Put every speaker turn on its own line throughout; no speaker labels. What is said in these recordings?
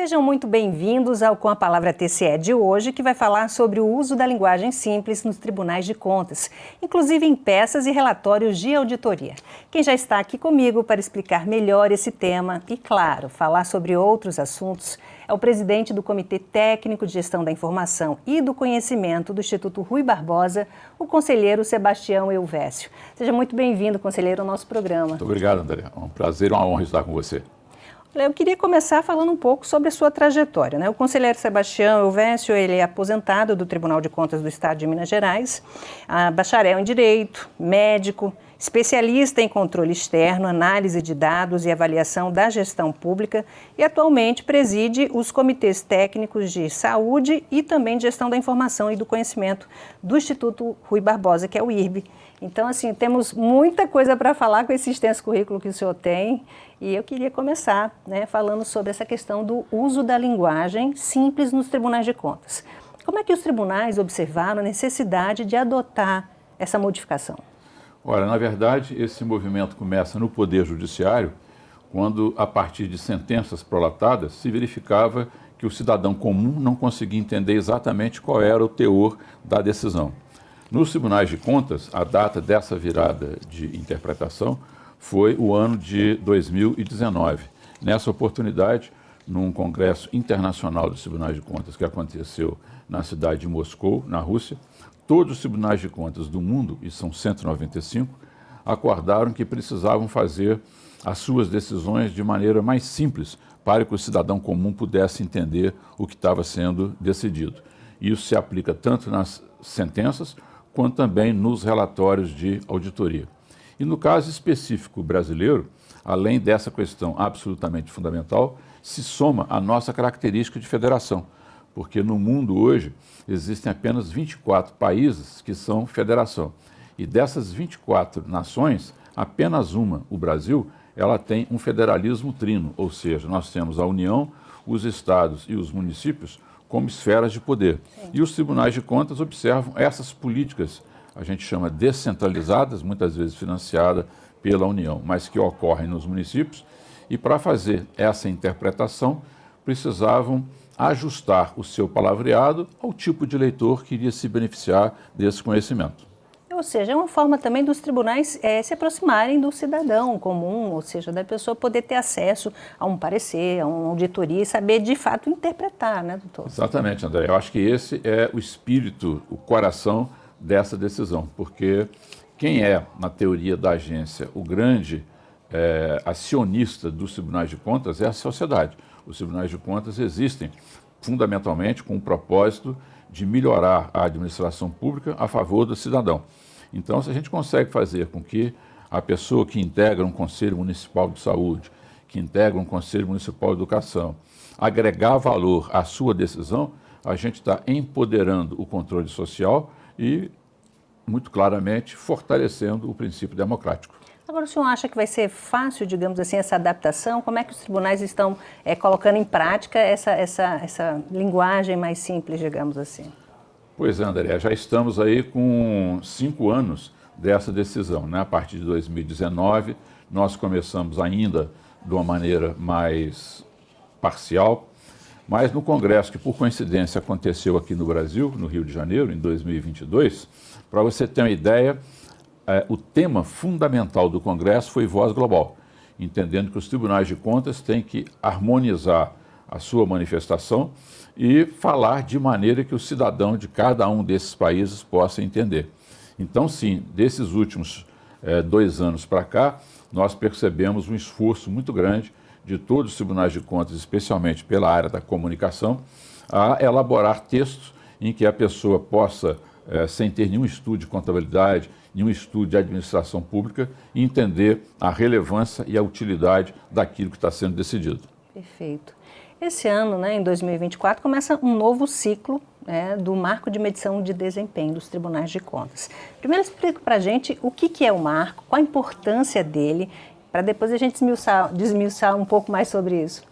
Sejam muito bem-vindos ao Com a Palavra TCE de hoje, que vai falar sobre o uso da linguagem simples nos tribunais de contas, inclusive em peças e relatórios de auditoria. Quem já está aqui comigo para explicar melhor esse tema e, claro, falar sobre outros assuntos é o presidente do Comitê Técnico de Gestão da Informação e do Conhecimento do Instituto Rui Barbosa, o conselheiro Sebastião Elvésio. Seja muito bem-vindo, conselheiro, ao nosso programa.
Muito obrigado, André. É um prazer e uma honra estar com você.
Eu queria começar falando um pouco sobre a sua trajetória, né? O conselheiro Sebastião Elvésio, ele é aposentado do Tribunal de Contas do Estado de Minas Gerais, bacharel em Direito, médico, especialista em controle externo, análise de dados e avaliação da gestão pública e atualmente preside os comitês técnicos de saúde e também de gestão da informação e do conhecimento do Instituto Rui Barbosa, que é o IRB. Então, assim, temos muita coisa para falar com esse extenso currículo que o senhor tem e eu queria começar, né, falando sobre essa questão do uso da linguagem simples nos tribunais de contas. Como é que os tribunais observaram a necessidade de adotar essa modificação?
Olha, na verdade, esse movimento começa no Poder Judiciário, quando, a partir de sentenças prolatadas, se verificava que o cidadão comum não conseguia entender exatamente qual era o teor da decisão. Nos tribunais de contas, a data dessa virada de interpretação foi o ano de 2019. Nessa oportunidade, num congresso internacional dos tribunais de contas que aconteceu na cidade de Moscou, na Rússia, todos os tribunais de contas do mundo, e são 195, acordaram que precisavam fazer as suas decisões de maneira mais simples para que o cidadão comum pudesse entender o que estava sendo decidido. Isso se aplica tanto nas sentenças quanto também nos relatórios de auditoria. E no caso específico brasileiro, além dessa questão absolutamente fundamental, se soma a nossa característica de federação, porque no mundo hoje existem apenas 24 países que são federação. E dessas 24 nações, apenas uma, o Brasil, ela tem um federalismo trino, ou seja, nós temos a União, os estados e os municípios como esferas de poder. Sim. E os tribunais de contas observam essas políticas, a gente chama descentralizadas, muitas vezes financiadas pela União, mas que ocorrem nos municípios, e para fazer essa interpretação precisavam ajustar o seu palavreado ao tipo de leitor que iria se beneficiar desse conhecimento.
Ou seja, é uma forma também dos tribunais se aproximarem do cidadão comum, ou seja, da pessoa poder ter acesso a um parecer, a uma auditoria e saber de fato interpretar, né, doutor?
Exatamente, André. Eu acho que esse é o espírito, o coração dessa decisão, porque quem é, na teoria da agência, o grande acionista dos tribunais de contas é a sociedade. Os tribunais de contas existem fundamentalmente com o propósito de melhorar a administração pública a favor do cidadão. Então, se a gente consegue fazer com que a pessoa que integra um Conselho Municipal de Saúde, que integra um Conselho Municipal de Educação, agregar valor à sua decisão, a gente está empoderando o controle social e, muito claramente, fortalecendo o princípio democrático.
Agora, o senhor acha que vai ser fácil, digamos assim, essa adaptação? Como é que os tribunais estão colocando em prática essa linguagem mais simples, digamos assim?
Pois é, André, já estamos aí com 5 anos dessa decisão, né? A partir de 2019, nós começamos ainda de uma maneira mais parcial, mas no congresso, que por coincidência aconteceu aqui no Brasil, no Rio de Janeiro, em 2022, para você ter uma ideia, o tema fundamental do Congresso foi voz global, entendendo que os tribunais de contas têm que harmonizar a sua manifestação e falar de maneira que o cidadão de cada um desses países possa entender. Então, sim, desses últimos 2 anos para cá, nós percebemos um esforço muito grande de todos os tribunais de contas, especialmente pela área da comunicação, a elaborar textos em que a pessoa possa, sem ter nenhum estudo de contabilidade, nenhum estudo de administração pública, entender a relevância e a utilidade daquilo que está sendo decidido.
Perfeito. Esse ano, né, em 2024, começa um novo ciclo do marco de medição de desempenho dos tribunais de contas. Primeiro, explica para a gente o que é o marco, qual a importância dele, para depois a gente desmiuçar um pouco mais sobre isso.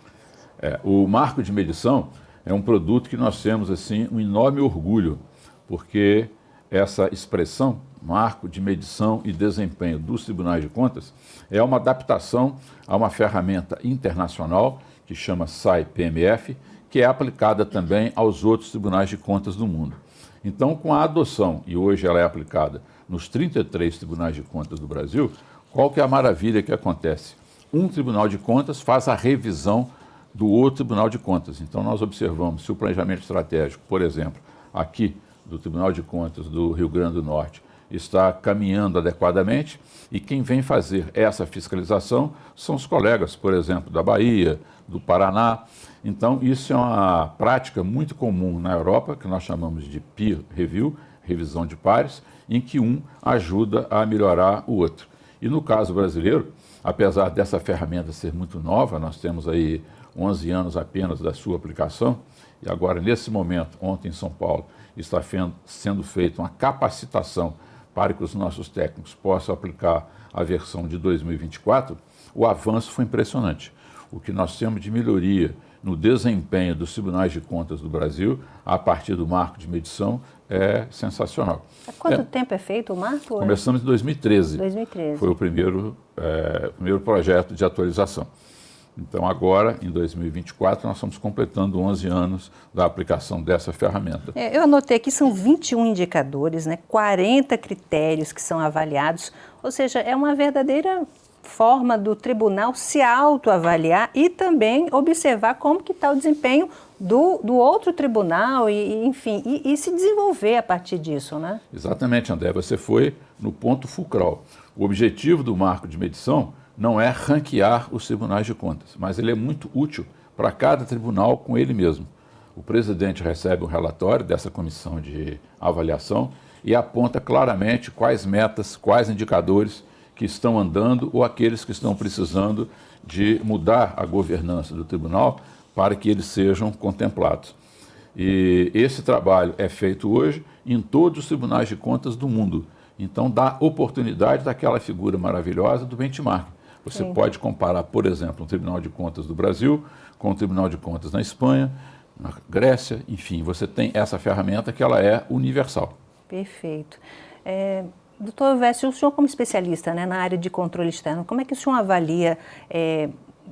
O marco de medição é um produto que nós temos assim, um enorme orgulho, porque essa expressão, marco de medição e desempenho dos tribunais de contas, é uma adaptação a uma ferramenta internacional que chama SAI-PMF, que é aplicada também aos outros tribunais de contas do mundo. Então, com a adoção, e hoje ela é aplicada nos 33 tribunais de contas do Brasil, qual que é a maravilha que acontece? Um tribunal de contas faz a revisão do outro tribunal de contas. Então, nós observamos se o planejamento estratégico, por exemplo, aqui do Tribunal de Contas do Rio Grande do Norte, está caminhando adequadamente, e quem vem fazer essa fiscalização são os colegas, por exemplo, da Bahia, do Paraná. Então, isso é uma prática muito comum na Europa, que nós chamamos de peer review, revisão de pares, em que um ajuda a melhorar o outro. E no caso brasileiro, apesar dessa ferramenta ser muito nova, nós temos aí 11 anos apenas da sua aplicação, e agora, nesse momento, ontem em São Paulo, está sendo feita uma capacitação para que os nossos técnicos possam aplicar a versão de 2024, o avanço foi impressionante. O que nós temos de melhoria no desempenho dos tribunais de contas do Brasil, a partir do marco de medição, é sensacional.
Há quanto tempo é feito o marco?
Começamos em 2013.
2013.
Foi o primeiro projeto de atualização. Então, agora, em 2024, nós estamos completando 11 anos da aplicação dessa ferramenta.
Eu anotei aqui, são 21 indicadores, né, 40 critérios que são avaliados, ou seja, é uma verdadeira forma do tribunal se autoavaliar e também observar como que está o desempenho do outro tribunal enfim, se desenvolver a partir disso, né?
Exatamente, André, você foi no ponto fulcral. O objetivo do marco de medição não é ranquear os tribunais de contas, mas ele é muito útil para cada tribunal com ele mesmo. O presidente recebe um relatório dessa comissão de avaliação e aponta claramente quais metas, quais indicadores que estão andando ou aqueles que estão precisando de mudar a governança do tribunal para que eles sejam contemplados. E esse trabalho é feito hoje em todos os tribunais de contas do mundo. Então, dá oportunidade daquela figura maravilhosa do benchmark. Você
Sim.
pode comparar, por exemplo, um Tribunal de Contas do Brasil com um Tribunal de Contas na Espanha, na Grécia, enfim, você tem essa ferramenta que ela é universal.
Perfeito. Doutor Elvésio, o senhor como especialista, né, na área de controle externo, como é que o senhor avalia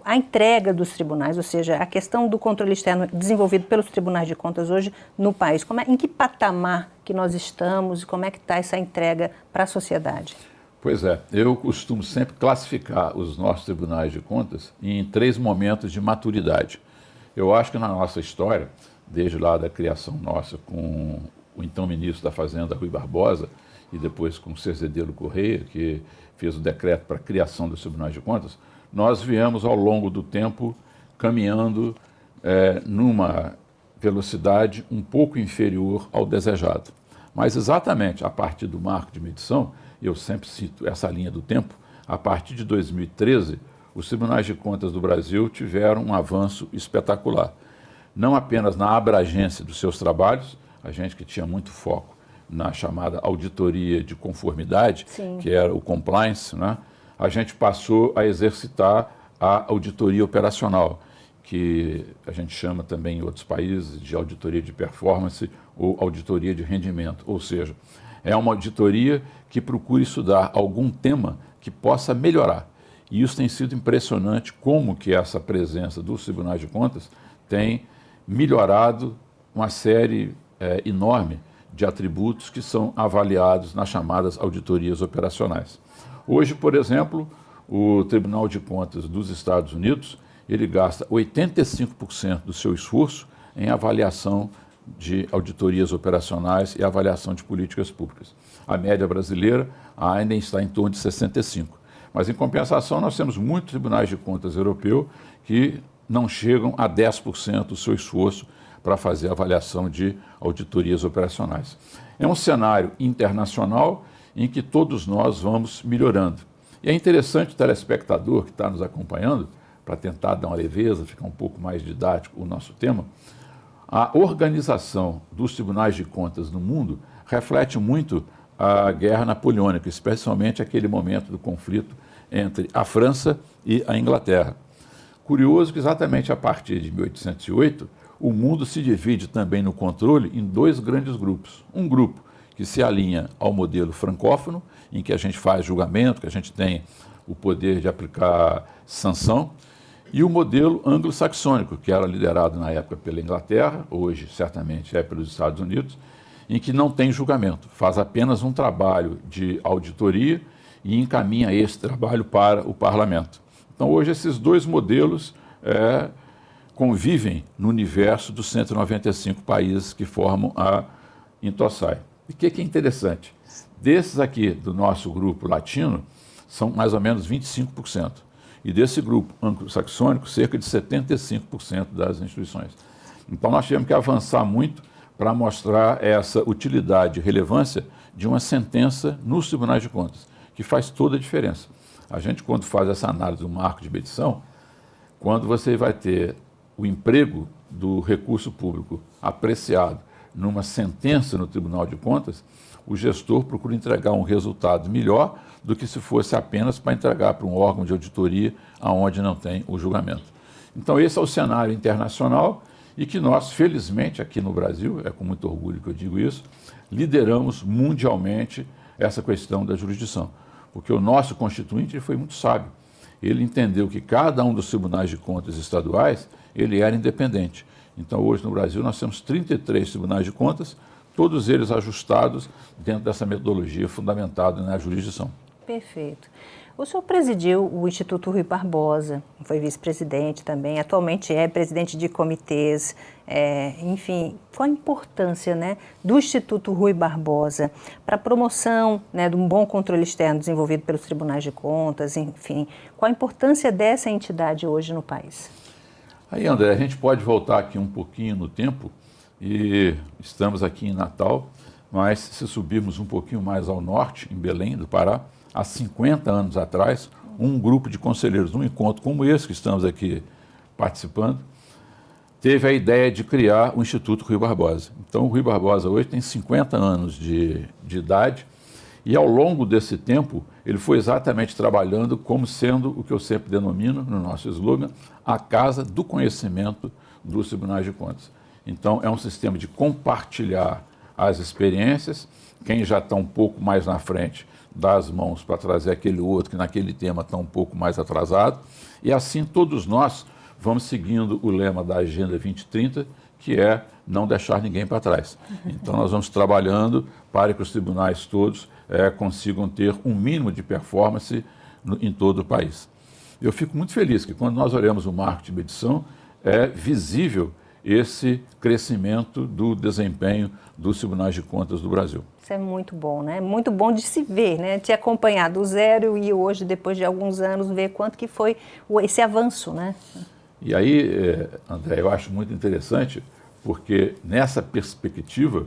a entrega dos tribunais, ou seja, a questão do controle externo desenvolvido pelos tribunais de contas hoje no país? Em que patamar que nós estamos e como é que está essa entrega para a sociedade?
Pois é, eu costumo sempre classificar os nossos tribunais de contas em 3 momentos de maturidade. Eu acho que na nossa história, desde lá da criação nossa com o então ministro da Fazenda, Rui Barbosa, e depois com o Cerzedelo Correia, que fez o decreto para a criação dos tribunais de contas, nós viemos ao longo do tempo caminhando numa velocidade um pouco inferior ao desejado. Mas exatamente a partir do marco de medição, eu sempre cito essa linha do tempo, a partir de 2013, os tribunais de contas do Brasil tiveram um avanço espetacular. Não apenas na abrangência dos seus trabalhos, a gente que tinha muito foco na chamada auditoria de conformidade,
Sim.
que era o compliance, né? A gente passou a exercitar a auditoria operacional, que a gente chama também em outros países de auditoria de performance ou auditoria de rendimento, ou seja, é uma auditoria que procura estudar algum tema que possa melhorar. E isso tem sido impressionante como que essa presença dos tribunais de contas tem melhorado uma série enorme de atributos que são avaliados nas chamadas auditorias operacionais. Hoje, por exemplo, o Tribunal de Contas dos Estados Unidos, ele gasta 85% do seu esforço em avaliação de auditorias operacionais e avaliação de políticas públicas. A média brasileira ainda está em torno de 65%. Mas, em compensação, nós temos muitos tribunais de contas europeus que não chegam a 10% do seu esforço para fazer a avaliação de auditorias operacionais. É um cenário internacional em que todos nós vamos melhorando. E é interessante o telespectador que está nos acompanhando, para tentar dar uma leveza, ficar um pouco mais didático o nosso tema, a organização dos tribunais de contas no mundo reflete muito a Guerra Napoleônica, especialmente aquele momento do conflito entre a França e a Inglaterra. Curioso que exatamente a partir de 1808, o mundo se divide também no controle em 2 grandes grupos. Um grupo que se alinha ao modelo francófono, em que a gente faz julgamento, que a gente tem o poder de aplicar sanção, e o modelo anglo-saxônico, que era liderado na época pela Inglaterra, hoje certamente é pelos Estados Unidos, em que não tem julgamento, faz apenas um trabalho de auditoria e encaminha esse trabalho para o parlamento. Então, hoje, esses dois modelos convivem no universo dos 195 países que formam a Intosai. E o que é interessante? Desses aqui, do nosso grupo latino, são mais ou menos 25%. E desse grupo anglo-saxônico, cerca de 75% das instituições. Então, nós tivemos que avançar muito para mostrar essa utilidade e relevância de uma sentença nos tribunais de contas, que faz toda a diferença. A gente, quando faz essa análise do marco de medição, quando você vai ter o emprego do recurso público apreciado numa sentença no Tribunal de Contas, o gestor procura entregar um resultado melhor do que se fosse apenas para entregar para um órgão de auditoria onde não tem o julgamento. Então, esse é o cenário internacional e que nós, felizmente, aqui no Brasil, é com muito orgulho que eu digo isso, lideramos mundialmente essa questão da jurisdição. Porque o nosso constituinte foi muito sábio. Ele entendeu que cada um dos tribunais de contas estaduais, ele era independente. Então, hoje no Brasil, nós temos 33 tribunais de contas, todos eles ajustados dentro dessa metodologia fundamentada na jurisdição.
Perfeito. O senhor presidiu o Instituto Rui Barbosa, foi vice-presidente também, atualmente é presidente de comitês, enfim, qual a importância, né, do Instituto Rui Barbosa para a promoção, né, de um bom controle externo desenvolvido pelos tribunais de contas, enfim, qual a importância dessa entidade hoje no país?
Aí, André, a gente pode voltar aqui um pouquinho no tempo e estamos aqui em Natal, mas se subirmos um pouquinho mais ao norte, em Belém do Pará, há 50 anos atrás, um grupo de conselheiros, num encontro como esse que estamos aqui participando, teve a ideia de criar o Instituto Rui Barbosa. Então, o Rui Barbosa hoje tem 50 anos de idade e, ao longo desse tempo, ele foi exatamente trabalhando como sendo o que eu sempre denomino, no nosso slogan, a casa do conhecimento dos tribunais de contas. Então, é um sistema de compartilhar as experiências, quem já está um pouco mais na frente dá as mãos para trazer aquele outro que naquele tema está um pouco mais atrasado, e assim todos nós vamos seguindo o lema da Agenda 2030, que é não deixar ninguém para trás. Então nós vamos trabalhando para que os tribunais todos consigam ter um mínimo de performance em todo o país. Eu fico muito feliz que quando nós olhamos o marco de medição, é visível esse crescimento do desempenho dos tribunais de contas do Brasil.
Isso é muito bom, né? Muito bom de se ver, né? Te acompanhar do zero e hoje, depois de alguns anos, ver quanto que foi esse avanço, né?
E aí, André, eu acho muito interessante, porque nessa perspectiva,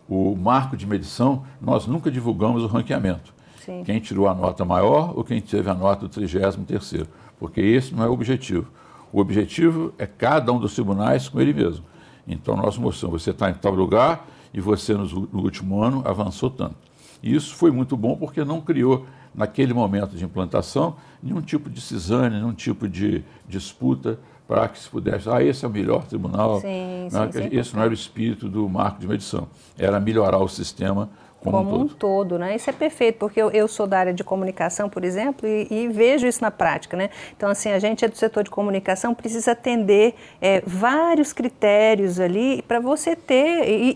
o marco de medição, nós nunca divulgamos o ranqueamento. Sim. Quem tirou a nota maior ou quem teve a nota do 33º, porque esse não é o objetivo. O objetivo é cada um dos tribunais com ele mesmo. Então, nós mostramos, você está em tal lugar e você, no último ano, avançou tanto. E isso foi muito bom porque não criou, naquele momento de implantação, nenhum tipo de cisânia, nenhum tipo de disputa para que se pudesse, esse é o melhor tribunal.
Sim,
esse não era o espírito do marco de medição, era melhorar o sistema
como um todo, né? Isso é perfeito, porque eu sou da área de comunicação, por exemplo, e vejo isso na prática, né? Então, assim, a gente é do setor de comunicação, precisa atender vários critérios ali para você ter,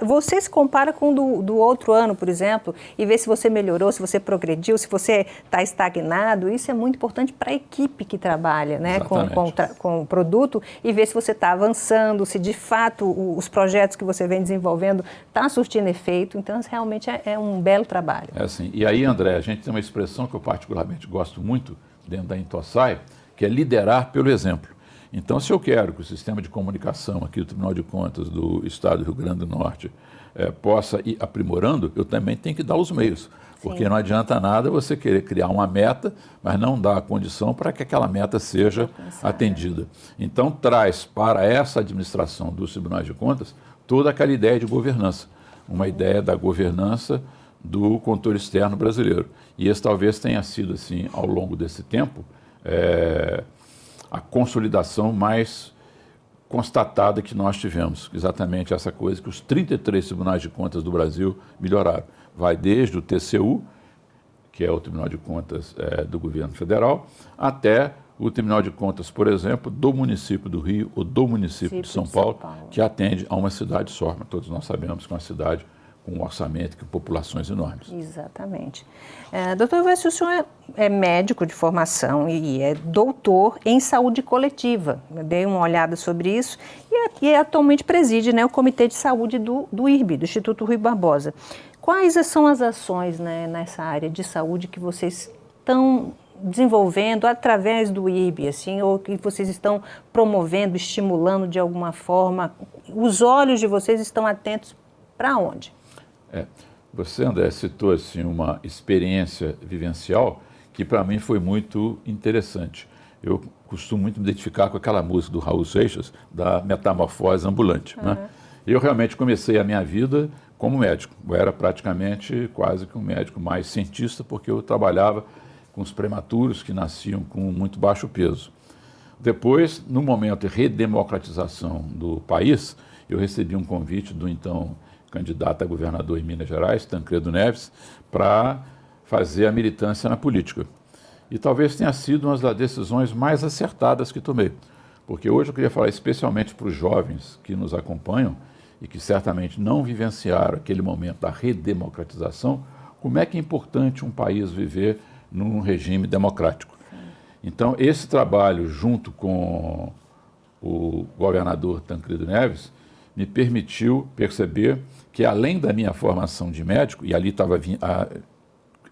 você se compara com o do outro ano, por exemplo, e vê se você melhorou, se você progrediu, se você está estagnado. Isso é muito importante para a equipe que trabalha, né, com o produto, e ver se você está avançando, se de fato os projetos que você vem desenvolvendo estão surtindo efeito. Então, realmente é um belo trabalho.
É assim. E aí, André, a gente tem uma expressão que eu particularmente gosto muito dentro da Intosai, que é liderar pelo exemplo. Então, se eu quero que o sistema de comunicação aqui do Tribunal de Contas do Estado do Rio Grande do Norte possa ir aprimorando, eu também tenho que dar os meios. Porque não adianta nada você querer criar uma meta, mas não dar a condição para que aquela meta seja atendida. Então, traz para essa administração dos tribunais de contas toda aquela ideia de governança. Uma ideia da governança do controle externo brasileiro. E esse talvez tenha sido, assim, ao longo desse tempo, a consolidação mais constatada que nós tivemos. Exatamente essa coisa que os 33 tribunais de contas do Brasil melhoraram. Vai desde o TCU, que é o Tribunal de Contas do Governo Federal, até o Tribunal de Contas, por exemplo, do município do Rio ou do município de São Paulo, que atende a uma cidade só. Mas todos nós sabemos que é uma cidade com um orçamento e populações enormes.
Exatamente. Doutor Vécio, o senhor é médico de formação e é doutor em saúde coletiva. Eu dei uma olhada sobre isso e atualmente preside, né, o Comitê de Saúde do IRB, do Instituto Rui Barbosa. Quais são as ações, né, nessa área de saúde que vocês estão desenvolvendo através do IRB, assim, ou que vocês estão promovendo, estimulando de alguma forma? Os olhos de vocês estão atentos para onde?
Você, André, citou assim, uma experiência vivencial que para mim foi muito interessante. Eu costumo muito me identificar com aquela música do Raul Seixas, da Metamorfose Ambulante. Né? Eu realmente comecei a minha vida como médico. Eu era praticamente quase que um médico mais cientista, porque eu trabalhava com os prematuros que nasciam com muito baixo peso. Depois, no momento de redemocratização do país, eu recebi um convite do então candidato a governador em Minas Gerais, Tancredo Neves, para fazer a militância na política. E talvez tenha sido uma das decisões mais acertadas que tomei, porque hoje eu queria falar especialmente para os jovens que nos acompanham e que certamente não vivenciaram aquele momento da redemocratização, como é que é importante um país viver num regime democrático. Então, esse trabalho, junto com o governador Tancredo Neves, me permitiu perceber que, além da minha formação de médico, e ali estava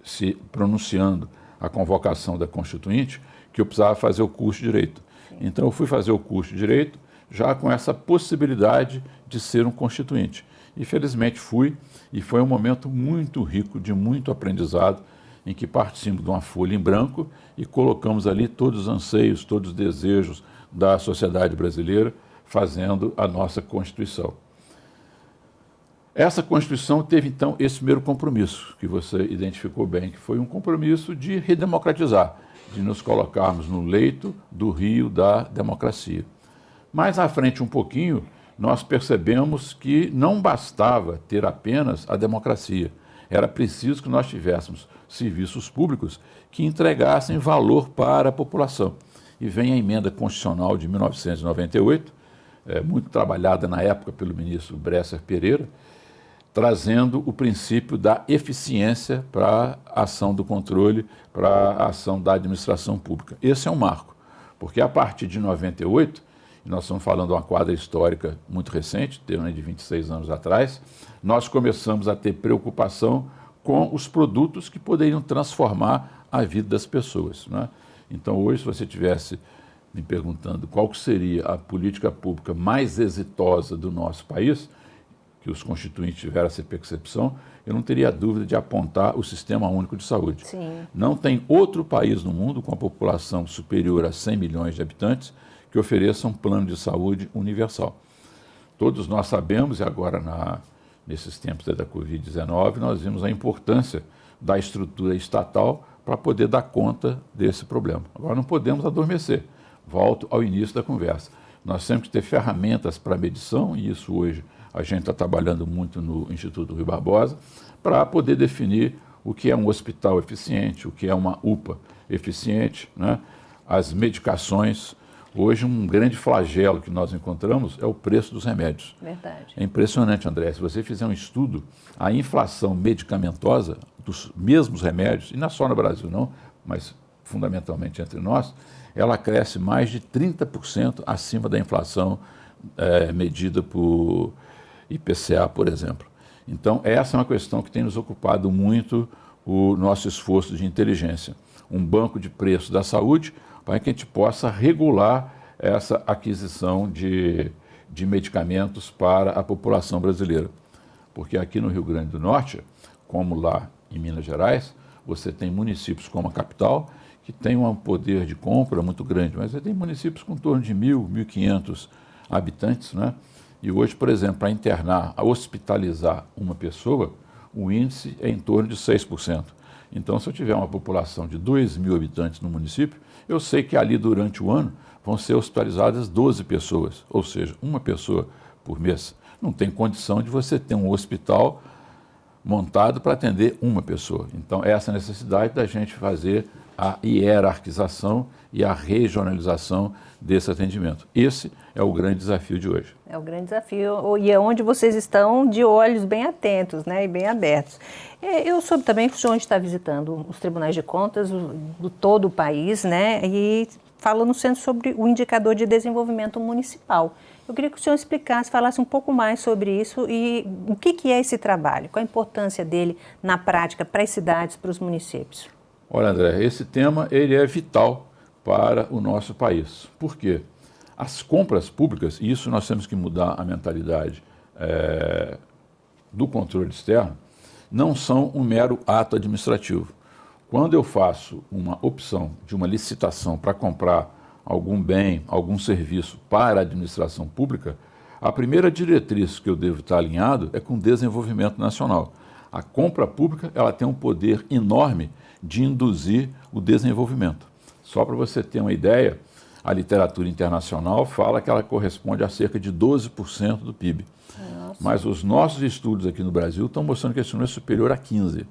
se pronunciando a convocação da Constituinte, que eu precisava fazer o curso de Direito. Então, eu fui fazer o curso de Direito já com essa possibilidade de ser um constituinte. E, felizmente, fui, e foi um momento muito rico, de muito aprendizado, em que partimos de uma folha em branco e colocamos ali todos os anseios, todos os desejos da sociedade brasileira, fazendo a nossa Constituição. Essa Constituição teve, então, esse primeiro compromisso, que você identificou bem, que foi um compromisso de redemocratizar, de nos colocarmos no leito do rio da democracia. Mais à frente um pouquinho, nós percebemos que não bastava ter apenas a democracia. Era preciso que nós tivéssemos serviços públicos que entregassem valor para a população. E vem a emenda constitucional de 1998, muito trabalhada na época pelo ministro Bresser Pereira, trazendo o princípio da eficiência para a ação do controle, para a ação da administração pública. Esse é um marco, porque a partir de 98, e nós estamos falando de uma quadra histórica muito recente, de 26 anos atrás, nós começamos a ter preocupação com os produtos que poderiam transformar a vida das pessoas. Né? Então, hoje, se você estivesse me perguntando qual seria a política pública mais exitosa do nosso país, que os constituintes tiveram essa percepção, eu não teria dúvida de apontar o Sistema Único de Saúde.
Sim.
Não tem outro país no mundo com a população superior a 100 milhões de habitantes que ofereça um plano de saúde universal. Todos nós sabemos, e agora nesses tempos da Covid-19, nós vimos a importância da estrutura estatal para poder dar conta desse problema. Agora não podemos adormecer. Volto ao início da conversa. Nós temos que ter ferramentas para medição, e isso hoje a gente está trabalhando muito no Instituto Rui Barbosa, para poder definir o que é um hospital eficiente, o que é uma UPA eficiente, né? As medicações. Hoje, um grande flagelo que nós encontramos é o preço dos remédios.
Verdade.
É impressionante, André. Se você fizer um estudo, a inflação medicamentosa dos mesmos remédios, e não é só no Brasil não, mas fundamentalmente entre nós, ela cresce mais de 30% acima da inflação medida por IPCA, por exemplo. Então, essa é uma questão que tem nos ocupado muito o nosso esforço de inteligência. Um banco de preços da saúde para que a gente possa regular essa aquisição de medicamentos para a população brasileira. Porque aqui no Rio Grande do Norte, como lá em Minas Gerais, você tem municípios como a capital, que tem um poder de compra muito grande, mas você tem municípios com em torno de 1.000, 1.500 habitantes, né? E hoje, por exemplo, para internar, hospitalizar uma pessoa, o índice é em torno de 6%. Então, se eu tiver uma população de 2.000 habitantes no município, eu sei que ali durante o ano vão ser hospitalizadas 12 pessoas, ou seja, uma pessoa por mês. Não tem condição de você ter um hospital montado para atender uma pessoa. Então, essa necessidade da gente fazer a hierarquização e a regionalização desse atendimento. Esse é o grande desafio de hoje.
É o grande desafio e é onde vocês estão de olhos bem atentos, né, e bem abertos. Eu soube também que o senhor está visitando os tribunais de contas do todo o país, né, e falando sempre sobre o indicador de desenvolvimento municipal. Eu queria que o senhor explicasse, falasse um pouco mais sobre isso e o que é esse trabalho, qual a importância dele na prática para as cidades, para os municípios.
Olha, André, esse tema ele é vital para o nosso país. Por quê? As compras públicas, e isso nós temos que mudar a mentalidade do controle externo, não são um mero ato administrativo. Quando eu faço uma opção de uma licitação para comprar algum bem, algum serviço para a administração pública, a primeira diretriz que eu devo estar alinhado é com o desenvolvimento nacional. A compra pública ela tem um poder enorme de induzir o desenvolvimento. Só para você ter uma ideia, a literatura internacional fala que ela corresponde a cerca de 12% do PIB. Nossa. Mas os nossos estudos aqui no Brasil estão mostrando que esse número é superior a 15%.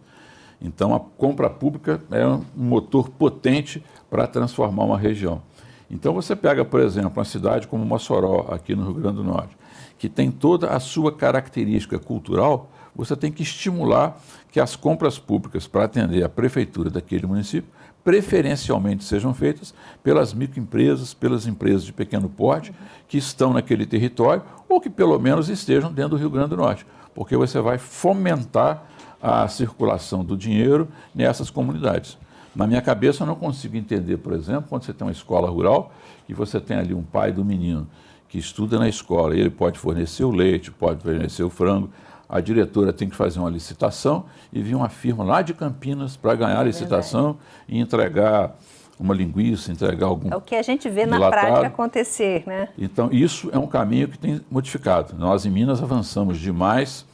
Então, a compra pública é um motor potente para transformar uma região. Então, você pega, por exemplo, uma cidade como Mossoró, aqui no Rio Grande do Norte, que tem toda a sua característica cultural, você tem que estimular que as compras públicas para atender a prefeitura daquele município, preferencialmente sejam feitas pelas microempresas, pelas empresas de pequeno porte que estão naquele território ou que pelo menos estejam dentro do Rio Grande do Norte, porque você vai fomentar a circulação do dinheiro nessas comunidades. Na minha cabeça eu não consigo entender, por exemplo, quando você tem uma escola rural e você tem ali um pai do menino que estuda na escola e ele pode fornecer o leite, pode fornecer o frango, a diretora tem que fazer uma licitação e vir uma firma lá de Campinas para ganhar a licitação e entregar uma linguiça, entregar algum...
É o que a gente vê
dilatado.
Na prática acontecer, né?
Então, isso é um caminho que tem modificado. Nós, em Minas, avançamos demais,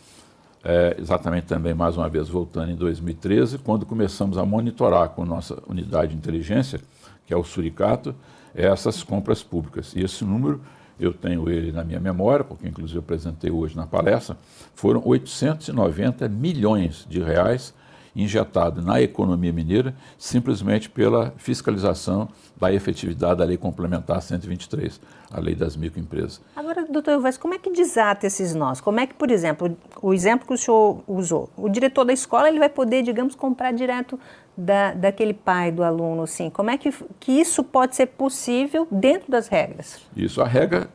exatamente também, mais uma vez, voltando em 2013, quando começamos a monitorar com nossa unidade de inteligência, que é o Suricato, essas compras públicas. E esse número... eu tenho ele na minha memória, porque inclusive eu apresentei hoje na palestra, foram 890 milhões de reais injetados na economia mineira, simplesmente pela fiscalização da efetividade da Lei Complementar 123, a Lei das Microempresas.
Agora, doutor Elvésio, como é que desata esses nós? Como é que, por exemplo, o exemplo que o senhor usou, o diretor da escola ele vai poder, digamos, comprar direto daquele pai do aluno, assim? Como é que isso pode ser possível dentro das regras?
Isso, a regra,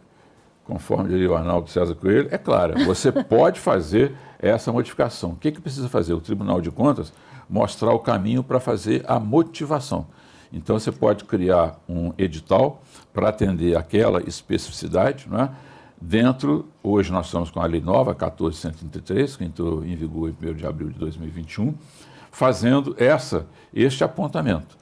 conforme diria o Arnaldo César Coelho, é clara. Você pode fazer essa modificação. O que precisa fazer? O Tribunal de Contas mostrar o caminho para fazer a motivação. Então, você pode criar um edital para atender aquela especificidade, não é? Hoje nós estamos com a lei nova, 14.133, que entrou em vigor em 1º de abril de 2021, fazendo este apontamento.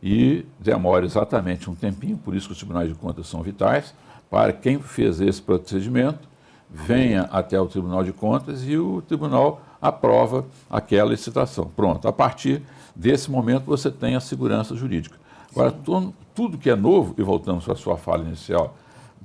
E demora exatamente um tempinho, por isso que os tribunais de contas são vitais, para quem fez esse procedimento, venha até o Tribunal de Contas e o tribunal aprova aquela licitação. Pronto, a partir desse momento você tem a segurança jurídica. Agora, tudo que é novo, e voltamos para a sua fala inicial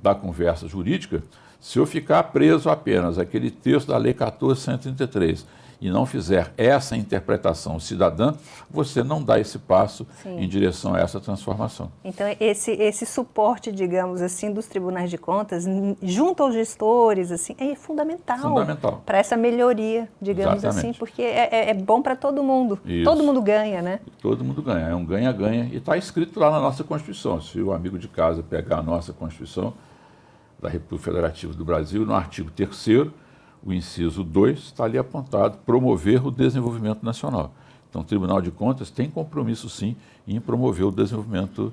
da conversa jurídica, se eu ficar preso apenas àquele texto da Lei 14.133 e não fizer essa interpretação cidadã, você não dá esse passo em direção a essa transformação.
Então, esse suporte, digamos assim, dos tribunais de contas, junto aos gestores, assim, é fundamental para essa melhoria, digamos assim, porque é bom para todo mundo. Isso. Todo mundo ganha, né? Todo
mundo ganha, é um ganha-ganha. E está escrito lá na nossa Constituição. Se o amigo de casa pegar a nossa Constituição da República Federativa do Brasil, no artigo 3º, o inciso 2 está ali apontado, promover o desenvolvimento nacional. Então, o Tribunal de Contas tem compromisso, sim, em promover o desenvolvimento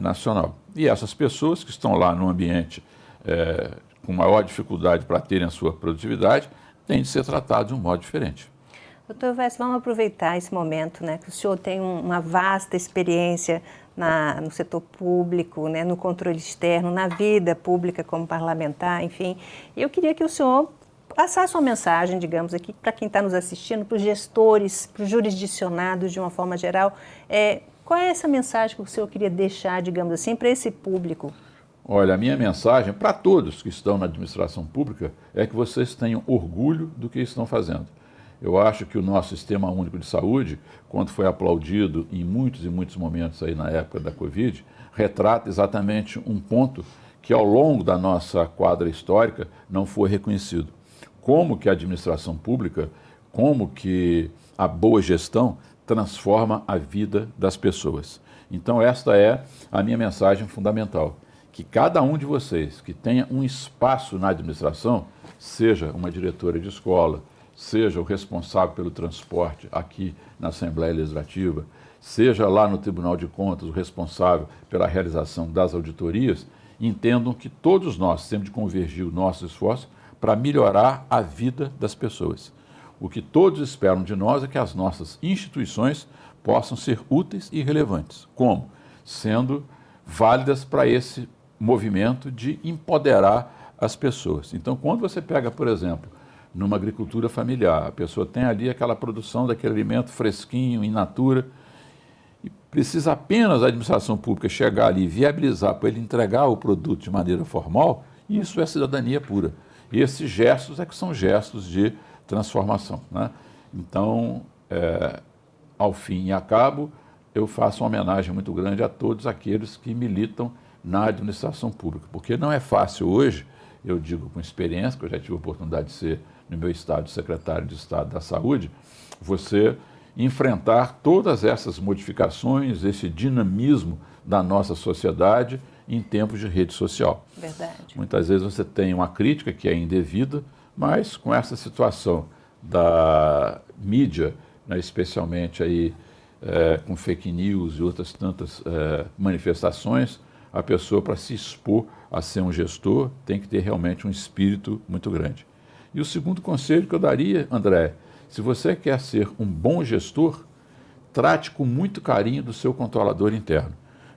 nacional. E essas pessoas que estão lá no ambiente com maior dificuldade para terem a sua produtividade, têm de ser tratadas de um modo diferente.
Doutor Elvésio, vamos aproveitar esse momento, né, que o senhor tem uma vasta experiência no setor público, né, no controle externo, na vida pública como parlamentar, enfim. E eu queria que o senhor passasse uma mensagem, digamos, aqui para quem está nos assistindo, para os gestores, para os jurisdicionados de uma forma geral. Qual é essa mensagem que o senhor queria deixar, digamos assim, para esse público?
Olha, a minha mensagem para todos que estão na administração pública é que vocês tenham orgulho do que estão fazendo. Eu acho que o nosso Sistema Único de Saúde, quando foi aplaudido em muitos e muitos momentos aí na época da Covid, retrata exatamente um ponto que ao longo da nossa quadra histórica não foi reconhecido. Como que a administração pública, como que a boa gestão transforma a vida das pessoas. Então esta é a minha mensagem fundamental, que cada um de vocês que tenha um espaço na administração, seja uma diretora de escola, seja o responsável pelo transporte aqui na Assembleia Legislativa, seja lá no Tribunal de Contas o responsável pela realização das auditorias, entendam que todos nós temos de convergir o nosso esforço para melhorar a vida das pessoas. O que todos esperam de nós é que as nossas instituições possam ser úteis e relevantes. Como? Sendo válidas para esse movimento de empoderar as pessoas. Então, quando você pega, por exemplo, numa agricultura familiar, a pessoa tem ali aquela produção daquele alimento fresquinho, in natura, e precisa apenas a administração pública chegar ali e viabilizar para ele entregar o produto de maneira formal, isso é cidadania pura. E esses gestos é que são gestos de transformação, né? Então, ao fim e a cabo, eu faço uma homenagem muito grande a todos aqueles que militam na administração pública, porque não é fácil hoje, eu digo com experiência, que eu já tive a oportunidade de ser, no meu estado, secretário de Estado da Saúde, você enfrentar todas essas modificações, esse dinamismo da nossa sociedade em tempos de rede social.
Verdade.
Muitas vezes você tem uma crítica que é indevida, mas com essa situação da mídia, né, especialmente aí, com fake news e outras tantas manifestações, a pessoa, para se expor a ser um gestor, tem que ter realmente um espírito muito grande. E o segundo conselho que eu daria, André, se você quer ser um bom gestor, trate com muito carinho do seu controlador interno.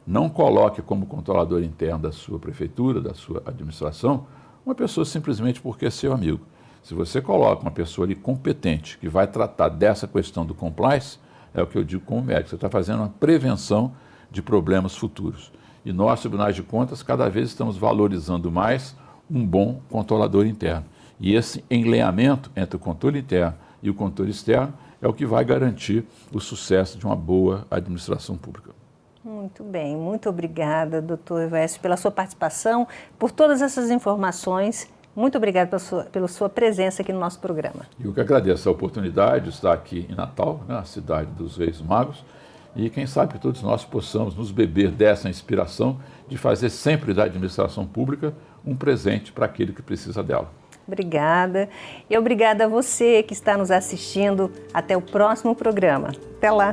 Não coloque como controlador interno da sua prefeitura, da sua administração, uma pessoa simplesmente porque é seu amigo. Se você coloca uma pessoa ali competente, que vai tratar dessa questão do compliance, é o que eu digo como médico, você está fazendo uma prevenção de problemas futuros. E nós, tribunais de contas, cada vez estamos valorizando mais um bom controlador interno. E esse enleamento entre o controle interno e o controle externo é o que vai garantir o sucesso de uma boa administração pública.
Muito bem, muito obrigada, doutor Elvésio, pela sua participação, por todas essas informações. Muito obrigada pela sua presença aqui no nosso programa.
Eu que agradeço a oportunidade de estar aqui em Natal, né, a cidade dos Reis Magos, e quem sabe que todos nós possamos nos beber dessa inspiração de fazer sempre da administração pública um presente para aquele que precisa dela.
Obrigada. E obrigada a você que está nos assistindo. Até o próximo programa. Até lá.